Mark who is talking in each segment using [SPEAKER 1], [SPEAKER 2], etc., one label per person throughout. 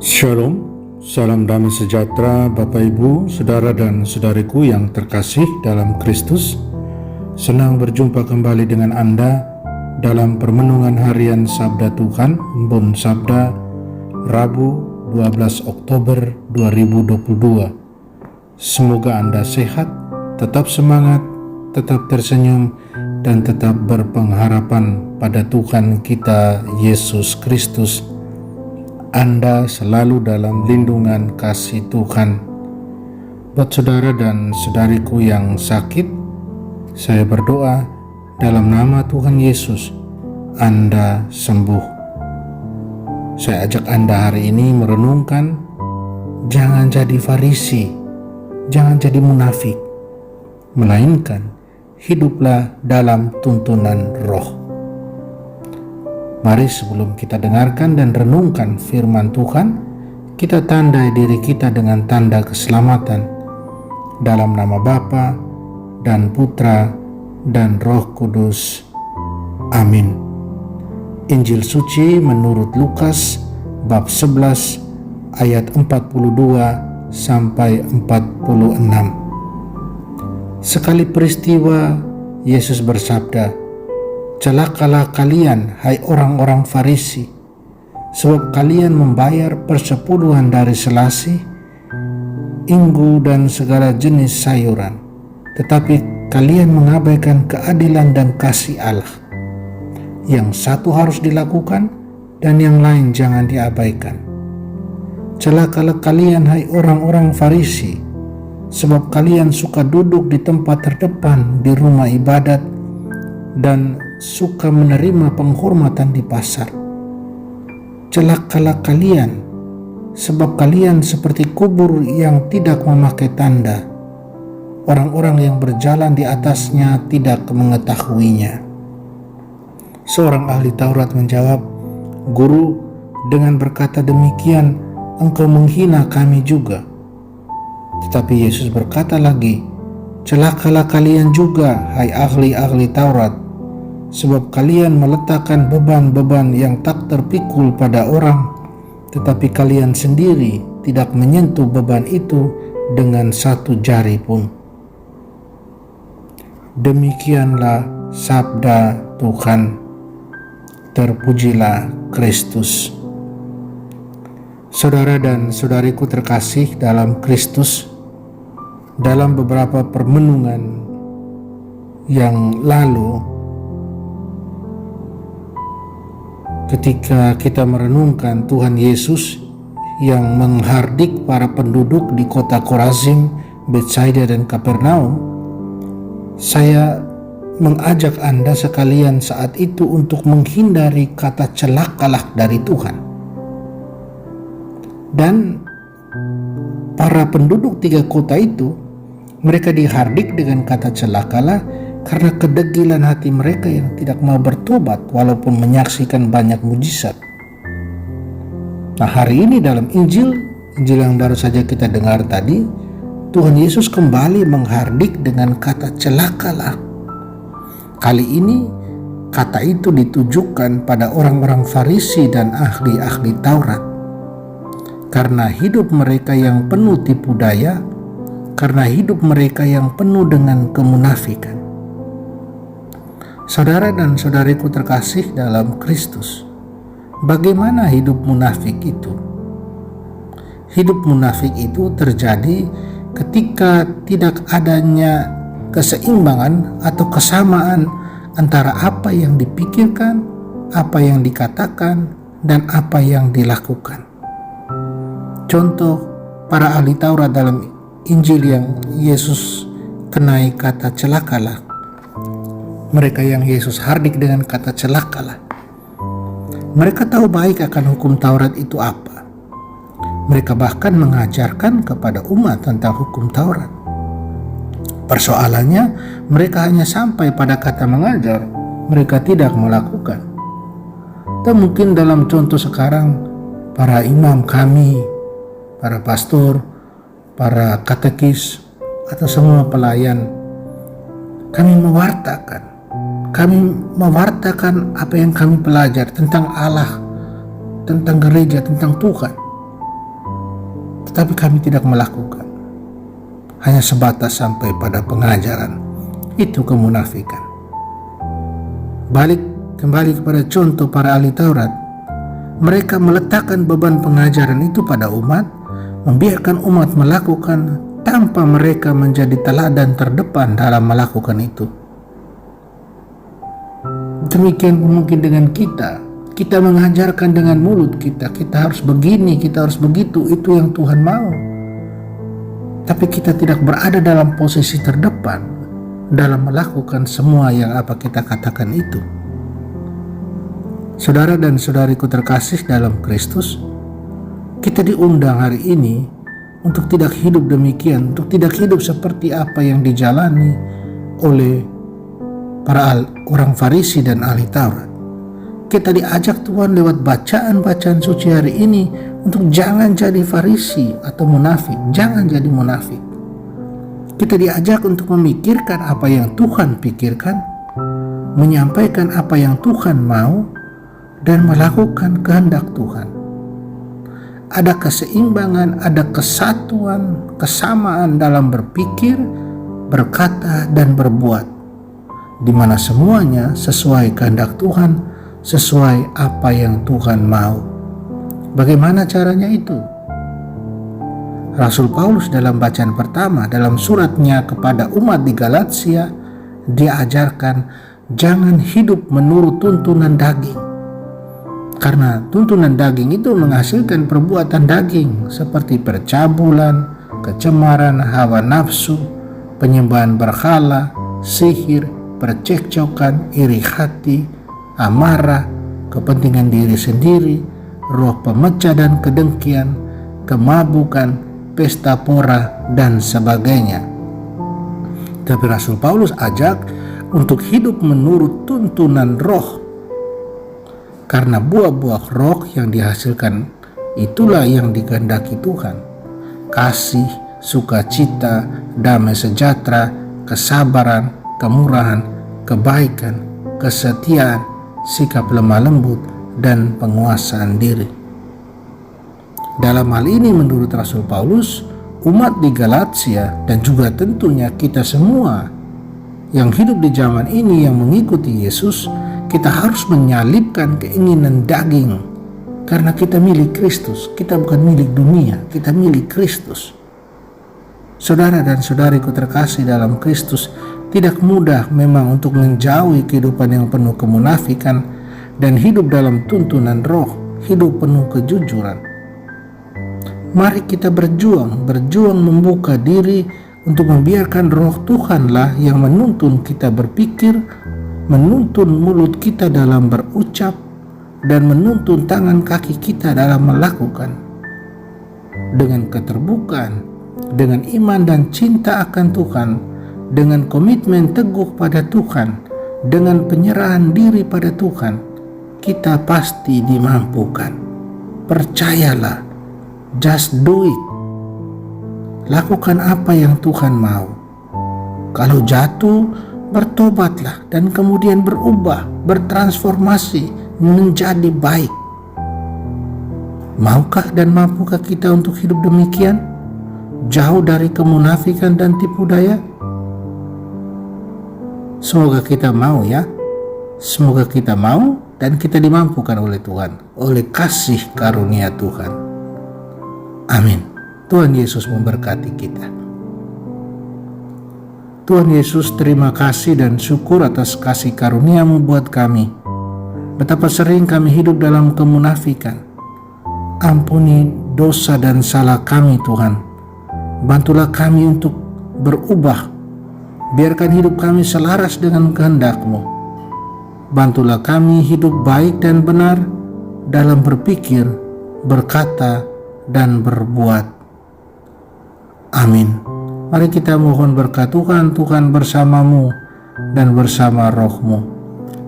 [SPEAKER 1] Shalom, salam damai sejahtera Bapak Ibu, Saudara dan Saudariku yang terkasih dalam Kristus. Senang berjumpa kembali dengan Anda dalam permenungan harian Sabda Tuhan, Embun Sabda, Rabu 12 Oktober 2022. Semoga Anda sehat, tetap semangat, tetap tersenyum, dan tetap berpengharapan pada Tuhan kita Yesus Kristus. Anda selalu dalam lindungan kasih Tuhan. Buat saudara dan saudariku yang sakit, saya berdoa dalam nama Tuhan Yesus, Anda sembuh. Saya ajak Anda hari ini merenungkan, jangan jadi Farisi, jangan jadi munafik, melainkan hiduplah dalam tuntunan Roh. Mari sebelum kita dengarkan dan renungkan firman Tuhan, kita tandai diri kita dengan tanda keselamatan dalam nama Bapa dan Putra dan Roh Kudus. Amin. Injil suci menurut Lukas bab 11 ayat 42 sampai 46. Sekali peristiwa Yesus bersabda, "Celakalah kalian, hai orang-orang Farisi, sebab kalian membayar persepuluhan dari selasih, inggu dan segala jenis sayuran, tetapi kalian mengabaikan keadilan dan kasih Allah. Yang satu harus dilakukan dan yang lain jangan diabaikan. Celakalah kalian, hai orang-orang Farisi, sebab kalian suka duduk di tempat terdepan di rumah ibadat dan suka menerima penghormatan di pasar. Celakalah kalian, sebab kalian seperti kubur yang tidak memakai tanda. Orang-orang yang berjalan di atasnya tidak mengetahuinya." Seorang ahli Taurat menjawab, "Guru, dengan berkata demikian, engkau menghina kami juga." Tetapi Yesus berkata lagi, "Celakalah kalian juga, hai ahli-ahli Taurat, sebab kalian meletakkan beban-beban yang tak terpikul pada orang, tetapi kalian sendiri tidak menyentuh beban itu dengan satu jari pun." Demikianlah sabda Tuhan. Terpujilah Kristus. Saudara dan saudariku terkasih dalam Kristus, dalam beberapa permenungan yang lalu, ketika kita merenungkan Tuhan Yesus yang menghardik para penduduk di kota Korazim, Betsaida dan Kapernaum, saya mengajak Anda sekalian saat itu untuk menghindari kata celakalah dari Tuhan. Dan para penduduk tiga kota itu, mereka dihardik dengan kata celakalah karena kedegilan hati mereka yang tidak mau bertobat walaupun menyaksikan banyak mujizat. Nah, hari ini dalam Injil yang baru saja kita dengar tadi, Tuhan Yesus kembali menghardik dengan kata celakalah. Kali ini kata itu ditujukan pada orang-orang Farisi dan ahli-ahli Taurat. Karena hidup mereka yang penuh tipu daya, karena hidup mereka yang penuh dengan kemunafikan. Saudara dan saudariku terkasih dalam Kristus, bagaimana hidup munafik itu? Hidup munafik itu terjadi ketika tidak adanya keseimbangan atau kesamaan antara apa yang dipikirkan, apa yang dikatakan, dan apa yang dilakukan. Contoh, para ahli Taurat dalam Injil yang Yesus kenai kata celakalah, mereka yang Yesus hardik dengan kata celakalah, mereka tahu baik akan hukum Taurat itu apa. Mereka bahkan mengajarkan kepada umat tentang hukum Taurat. Persoalannya, mereka hanya sampai pada kata mengajar, mereka tidak melakukan. Dan mungkin dalam contoh sekarang, para imam kami, para pastor, para katekis, atau semua pelayan, kami mewartakan apa yang kami pelajari tentang Allah, tentang gereja, tentang Tuhan. tetapi kami tidak melakukan. Hanya sebatas sampai pada pengajaran. Itu kemunafikan. Kembali kepada contoh para ahli Taurat. Mereka meletakkan beban pengajaran itu pada umat, membiarkan umat melakukan tanpa mereka menjadi teladan terdepan dalam melakukan itu. Demikian mungkin dengan kita. Kita mengajarkan dengan mulut kita harus begini, kita harus begitu, itu yang Tuhan mau. Tapi kita tidak berada dalam posisi terdepan dalam melakukan semua yang apa kita katakan itu. Saudara dan saudariku terkasih dalam Kristus, kita diundang hari ini untuk tidak hidup demikian, untuk tidak hidup seperti apa yang dijalani oleh para orang Farisi dan ahli Taurat. Kita diajak Tuhan lewat bacaan-bacaan suci hari ini untuk jangan jadi Farisi atau munafik, jangan jadi munafik. Kita diajak untuk memikirkan apa yang Tuhan pikirkan, menyampaikan apa yang Tuhan mau, dan melakukan kehendak Tuhan. Ada keseimbangan, ada kesatuan, kesamaan dalam berpikir, berkata, dan berbuat, di mana semuanya sesuai kehendak Tuhan, sesuai apa yang Tuhan mau. Bagaimana caranya itu? Rasul Paulus dalam bacaan pertama dalam suratnya kepada umat di Galatia, dia ajarkan jangan hidup menurut tuntunan daging. Karena tuntunan daging itu menghasilkan perbuatan daging seperti percabulan, kecemaran, hawa nafsu, penyembahan berhala, sihir, percekcokan, iri hati, amarah, kepentingan diri sendiri, roh pemecah dan kedengkian, kemabukan, pesta pora, dan sebagainya. Tapi Rasul Paulus ajak untuk hidup menurut tuntunan roh. Karena buah-buah roh yang dihasilkan itulah yang dikehendaki Tuhan. Kasih, sukacita, damai sejahtera, kesabaran, kemurahan, kebaikan, kesetiaan, sikap lemah lembut, dan penguasaan diri. Dalam hal ini menurut Rasul Paulus, umat di Galatia dan juga tentunya kita semua yang hidup di zaman ini yang mengikuti Yesus, kita harus menyalibkan keinginan daging karena kita milik Kristus. Kita bukan milik dunia, kita milik Kristus. Saudara dan saudariku terkasih dalam Kristus, tidak mudah memang untuk menjauhi kehidupan yang penuh kemunafikan dan hidup dalam tuntunan roh, hidup penuh kejujuran. Mari kita berjuang membuka diri untuk membiarkan roh Tuhanlah yang menuntun kita berpikir, menuntun mulut kita dalam berucap, dan menuntun tangan kaki kita dalam melakukan. Dengan keterbukaan, dengan iman dan cinta akan Tuhan, dengan komitmen teguh pada Tuhan, dengan penyerahan diri pada Tuhan, kita pasti dimampukan. Percayalah, just do it. Lakukan apa yang Tuhan mau. Kalau jatuh, bertobatlah dan kemudian berubah, bertransformasi menjadi baik. Maukah dan mampukah kita untuk hidup demikian? Jauh dari kemunafikan dan tipu daya? Semoga kita mau ya. Semoga kita mau dan kita dimampukan oleh Tuhan, oleh kasih karunia Tuhan. Amin. Tuhan Yesus memberkati kita. Tuhan Yesus, terima kasih dan syukur atas kasih karunia-Mu buat kami. Betapa sering kami hidup dalam kemunafikan. Ampuni dosa dan salah kami Tuhan. Bantulah kami untuk berubah. Biarkan hidup kami selaras dengan kehendak-Mu. Bantulah kami hidup baik dan benar dalam berpikir, berkata, dan berbuat. Amin. Mari kita mohon berkat Tuhan bersamamu dan bersama roh-Mu.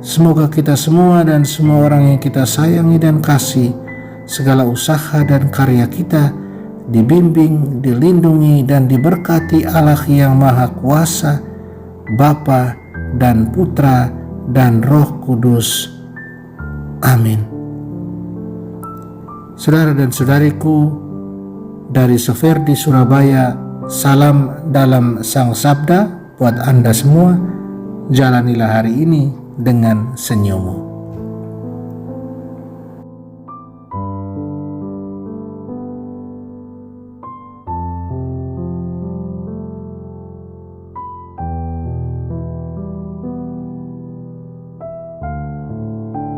[SPEAKER 1] Semoga kita semua dan semua orang yang kita sayangi dan kasih, segala usaha dan karya kita dibimbing, dilindungi, dan diberkati Allah yang Maha Kuasa, Bapa dan Putra dan Roh Kudus. Amin. Saudara dan saudariku, Dari Soferdi Surabaya, salam dalam Sang Sabda buat Anda semua. Jalanilah hari ini dengan senyummu.